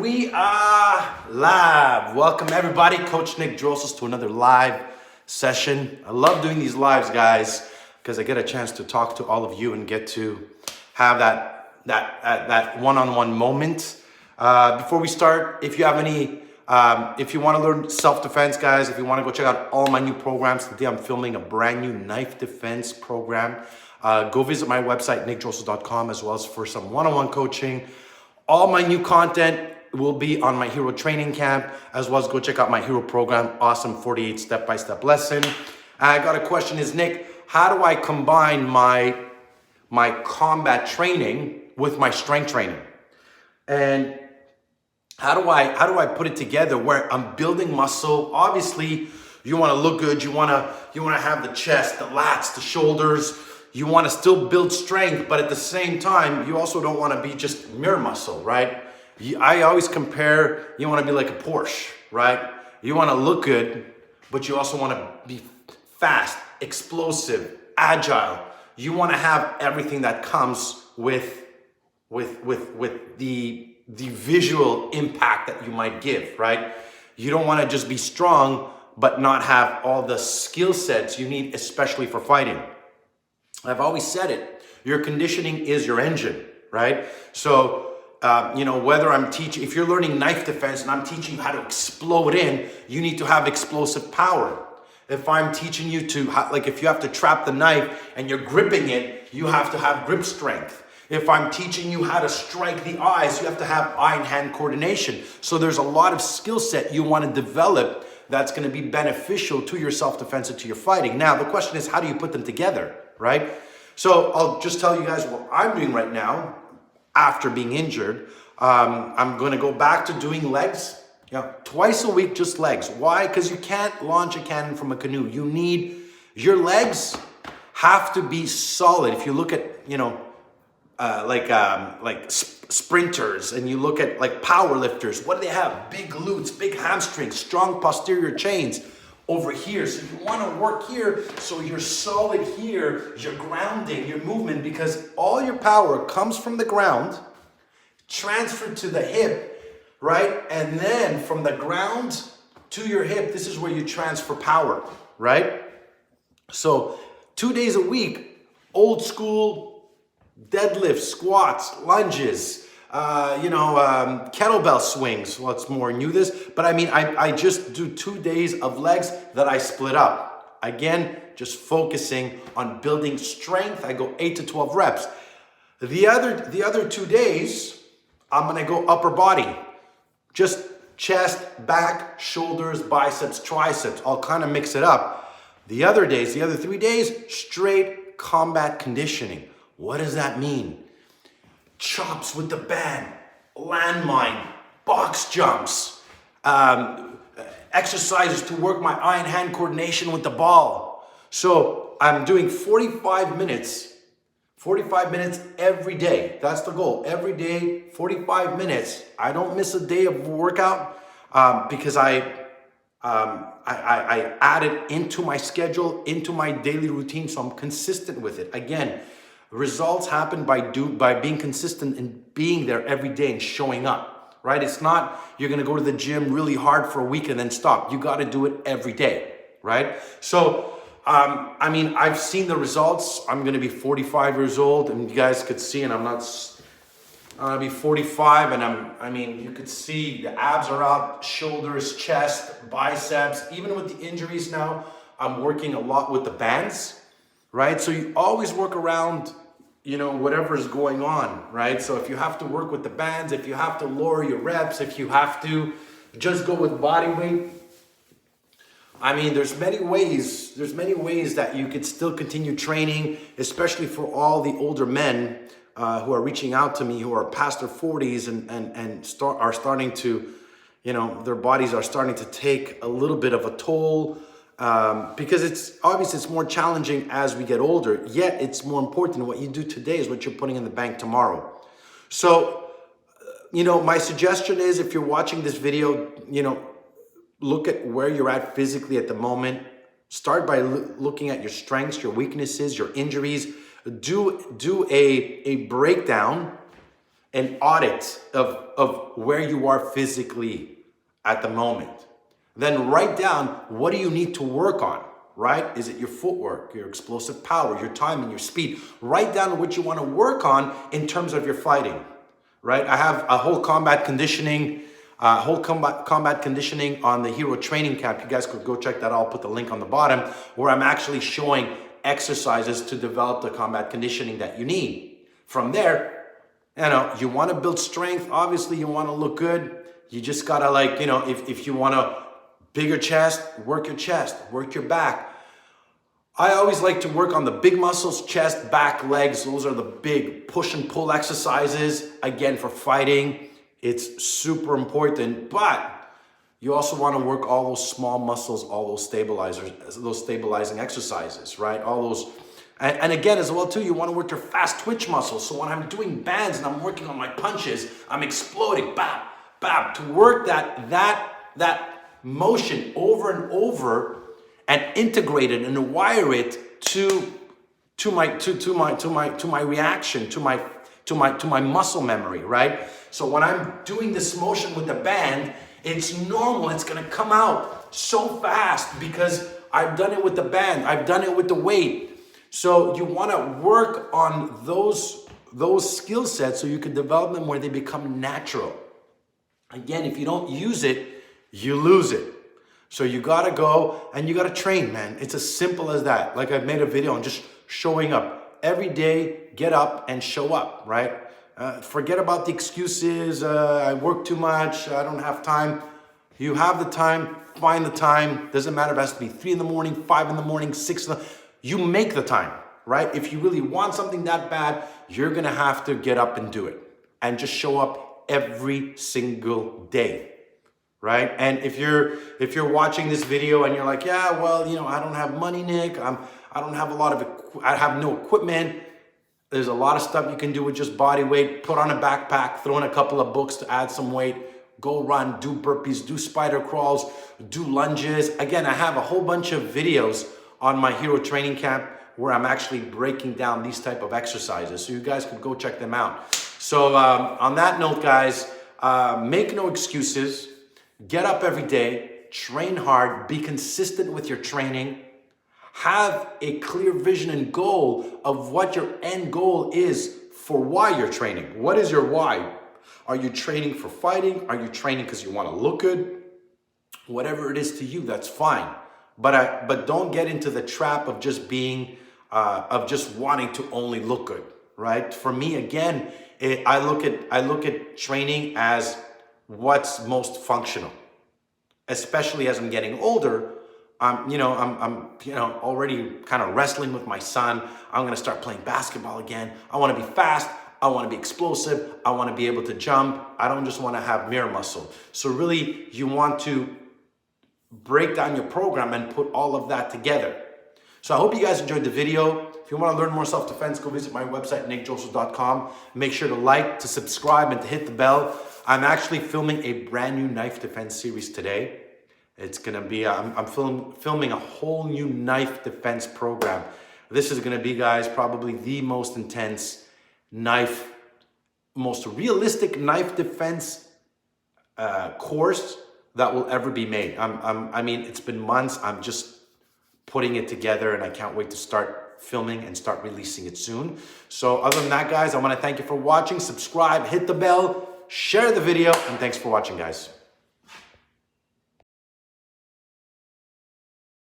we are live. Welcome everybody, Coach Nick Drossos to another live session. I love doing these lives, guys, because I get a chance to talk to all of you and get to have that one-on-one moment. Before we start, if you have any, if you want to learn self-defense, guys, if you want to go check out all my new programs, today I'm filming a brand new knife defense program. Go visit my website, nickdrossos.com, as well as for some one-on-one coaching. All my new content will be on my Hero Training Camp, as well as go check out my Hero program, awesome 48 step-by-step lesson. I got a question is, Nick, how do I combine my combat training with my strength training? And how do I put it together where I'm building muscle? Obviously, you want to look good. You want to have the chest, the lats, the shoulders. You want to still build strength, but at the same time, you also don't want to be just mere muscle, right? I always compare, you want to be like a Porsche, right? You want to look good, but you also want to be fast, explosive, agile. You want to have everything that comes with the visual impact that you might give, right? You don't want to just be strong, but not have all the skill sets you need, especially for fighting. I've always said it, your conditioning is your engine, right? So, whether I'm teaching, if you're learning knife defense and I'm teaching you how to explode in, you need to have explosive power. If I'm teaching you to, if you have to trap the knife and you're gripping it, you have to have grip strength. If I'm teaching you how to strike the eyes, you have to have eye and hand coordination. So there's a lot of skill set you want to develop that's going to be beneficial to your self-defense and to your fighting. Now, the question is, how do you put them together, right? So I'll just tell you guys what I'm doing right now after being injured. I'm going to go back to doing legs, twice a week, just legs. Why? Because you can't launch a cannon from a canoe. You need, your legs have to be solid. If you look at, sprinters, and you look at like power lifters, what do they have? Big glutes, big hamstrings, strong posterior chains over here. So you want to work here so you're solid here, you're grounding, your movement, because all your power comes from the ground, transferred to the hip, right? And then from the ground to your hip, this is where you transfer power, right? So 2 days a week, old school deadlifts, squats, lunges, kettlebell swings. Well, it's more new but I just do 2 days of legs that I split up. Again, just focusing on building strength. I go 8 to 12 reps. The other 2 days, I'm gonna go upper body. Just chest, back, shoulders, biceps, triceps. I'll kind of mix it up. The other 3 days, straight combat conditioning. What does that mean? Chops with the band, landmine, box jumps, exercises to work my eye and hand coordination with the ball. So I'm doing 45 minutes every day. That's the goal. Every day, 45 minutes. I don't miss a day of workout because I add it into my schedule, into my daily routine, so I'm consistent with it. Again, results happen by being consistent and being there every day and showing up, right? It's not you're gonna go to the gym really hard for a week and then stop. You gotta do it every day, right? So, I've seen the results. I'm gonna be 45 years old, and you guys could see, and I'm gonna be 45, and you could see the abs are out, shoulders, chest, biceps. Even with the injuries now, I'm working a lot with the bands, right? So you always work around whatever is going on, right? So if you have to work with the bands, if you have to lower your reps, if you have to just go with body weight, there's many ways that you could still continue training, especially for all the older men who are reaching out to me, who are past their 40s and are starting to, their bodies are starting to take a little bit of a toll. Because it's more challenging as we get older, yet it's more important. What you do today is what you're putting in the bank tomorrow. So, my suggestion is, if you're watching this video, look at where you're at physically at the moment. Start by looking at your strengths, your weaknesses, your injuries. Do a breakdown an audit of where you are physically at the moment. Then write down, what do you need to work on, right? Is it your footwork, your explosive power, your timing, your speed? Write down what you want to work on in terms of your fighting, right? I have a whole combat conditioning on the Hero Training Camp. You guys could go check that out. I'll put the link on the bottom, where I'm actually showing exercises to develop the combat conditioning that you need. From there, you want to build strength. Obviously, you want to look good. You just gotta, like, if you want a bigger chest, work your chest, work your back. I always like to work on the big muscles, chest, back, legs. Those are the big push and pull exercises. Again, for fighting, it's super important, but you also want to work all those small muscles, all those stabilizers, those stabilizing exercises, right? All those, and again, as well too, you want to work your fast twitch muscles. So when I'm doing bands and I'm working on my punches, I'm exploding, bam, bam, to work that motion over and over and integrate it and wire it to my reaction, to my muscle memory, right? So when I'm doing this motion with the band, it's normal. It's gonna come out so fast because I've done it with the band. I've done it with the weight. So you want to work on those skill sets so you can develop them where they become natural. Again, if you don't use it, you lose it. So you gotta go and you gotta train, man. It's as simple as that. Like, I've made a video on just showing up. Every day, get up and show up, right? Forget about the excuses. I work too much. I don't have time. You have the time, find the time. Doesn't matter if it has to be 3 in the morning, 5 in the morning, 6 in the... You make the time, right? If you really want something that bad, you're gonna have to get up and do it. And just show up every single day. Right? And if you're watching this video and you're like, yeah, well, I don't have money, Nick. I have no equipment. There's a lot of stuff you can do with just body weight. Put on a backpack, throw in a couple of books to add some weight, go run, do burpees, do spider crawls, do lunges. Again, I have a whole bunch of videos on my Hero Training Camp where I'm actually breaking down these type of exercises. So you guys can go check them out. So on that note, guys, make no excuses. Get up every day, train hard, be consistent with your training, have a clear vision and goal of what your end goal is for why you're training. What is your why? Are you training for fighting? Are you training because you want to look good? Whatever it is to you, that's fine. But don't get into the trap of just being, of just wanting to only look good, right? For me, again, I look at training as what's most functional, especially as I'm getting older. I'm already kind of wrestling with my son. I'm going to start playing basketball again. I want to be fast. I want to be explosive. I want to be able to jump. I don't just want to have mirror muscle. So really, you want to break down your program and put all of that together. So I hope you guys enjoyed the video. If you want to learn more self-defense, go visit my website, nickdrossos.com. Make sure to like, to subscribe, and to hit the bell. I'm actually filming a brand new knife defense series today. It's going to be, I'm filming a whole new knife defense program. This is going to be, guys, probably the most intense most realistic knife defense course that will ever be made. I mean, it's been months. I'm just putting it together and I can't wait to start filming and start releasing it soon. So other than that, guys, I want to thank you for watching. Subscribe, hit the bell, share the video, and thanks for watching, guys.